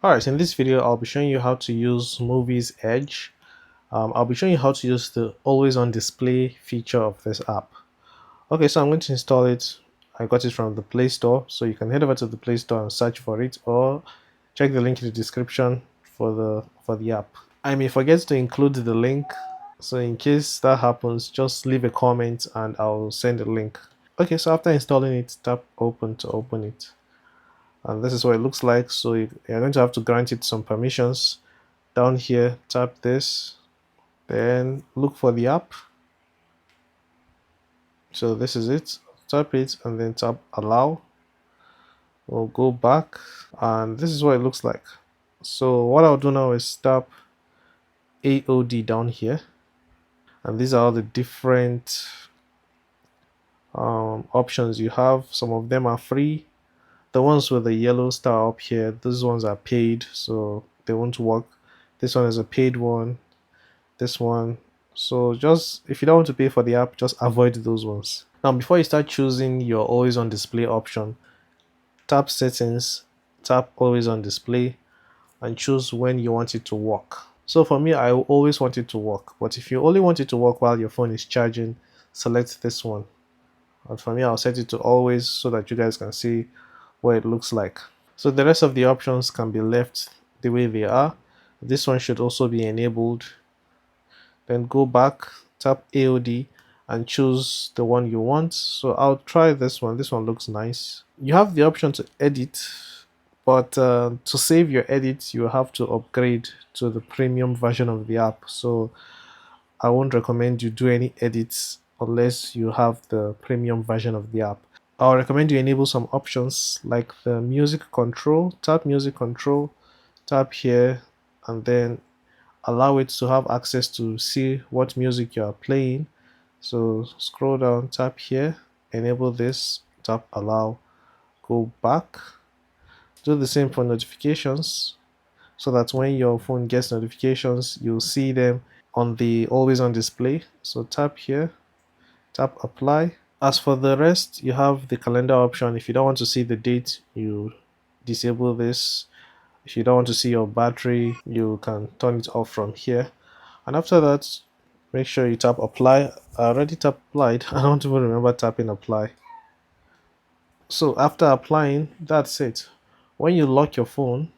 Alright, in this video I'll be showing you how to use Muviz Edge. I'll be showing you how to use the always on display feature of this app. Okay, so I'm going to install it. I got it from the Play Store, so you can head over to the Play Store and search for it, or check the link in the description for the app. I may forget to include the link, so in case that happens, just leave a comment and I'll send a link. Okay, so after installing it, tap open to open it. And this is what it looks like. So you're going to have to grant it some permissions. Down here, tap this, then look for the app. So this is it. Tap it and then tap allow. We'll go back and this is what it looks like. So what I'll do now is tap AOD down here, and these are all the different options you have. Some of them are free. The ones with the yellow star up here, those ones are paid, so they won't work. This one is a paid one, this one. So just if you don't want to pay for the app, just avoid those ones. Now before you start choosing your always on display option, tap settings, tap always on display, and choose when you want it to work. So for me, I always want it to work, but if you only want it to work while your phone is charging, select this one. And for me, I'll set it to always so that you guys can see what it looks like. So the rest of the options can be left the way they are. This one should also be enabled. Then go back, tap AOD, and choose the one you want. So I'll try this one. This one looks nice. You have the option to edit, but to save your edits, you have to upgrade to the premium version of the app. So I won't recommend you do any edits unless you have the premium version of the app. I'll recommend you enable some options like the music control. Tap music control, tap here, and then allow it to have access to see what music you are playing. So scroll down, tap here, enable this, tap allow, go back. Do the same for notifications, so that when your phone gets notifications, you'll see them on the always on display. So tap here, tap apply. As for the rest, you have the calendar option. If you don't want to see the date, you disable this. If you don't want to see your battery, you can turn it off from here. And after that, make sure you tap apply. I already tapped applied. I don't even remember tapping apply. So after applying, that's it. When you lock your phone,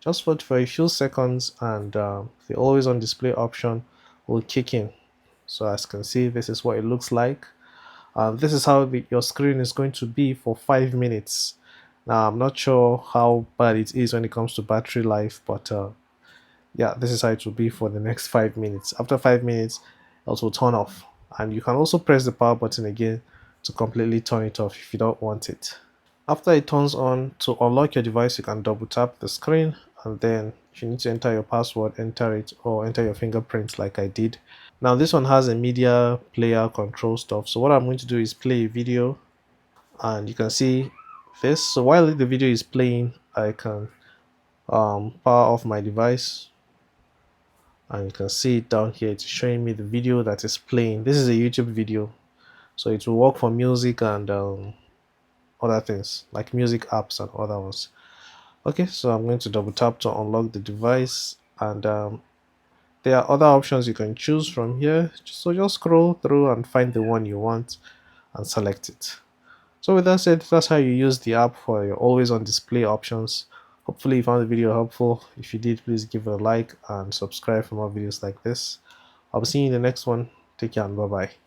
just wait for a few seconds and the always on display option will kick in. So as you can see, this is what it looks like. This is how your screen is going to be for 5 minutes. Now I'm not sure how bad it is when it comes to battery life, but yeah, this is how it will be for the next 5 minutes. After 5 minutes, it will turn off, and you can also press the power button again to completely turn it off if you don't want it. After it turns on, to unlock your device, you can double tap the screen, and then if you need to enter your password, enter it, or enter your fingerprint like I did. Now this one has a media player control stuff, so what I'm going to do is play a video, and you can see this. So while the video is playing, I can power off my device, and you can see it down here. It's showing me the video that is playing. This is a YouTube video, so it will work for music and other things like music apps and other ones. Okay, so I'm going to double tap to unlock the device, and there are other options you can choose from here. So just scroll through and find the one you want and select it. So with that said, that's how you use the app for your always on display options. Hopefully you found the video helpful. If you did, please give it a like and subscribe for more videos like this. I'll be seeing you in the next one. Take care and bye bye.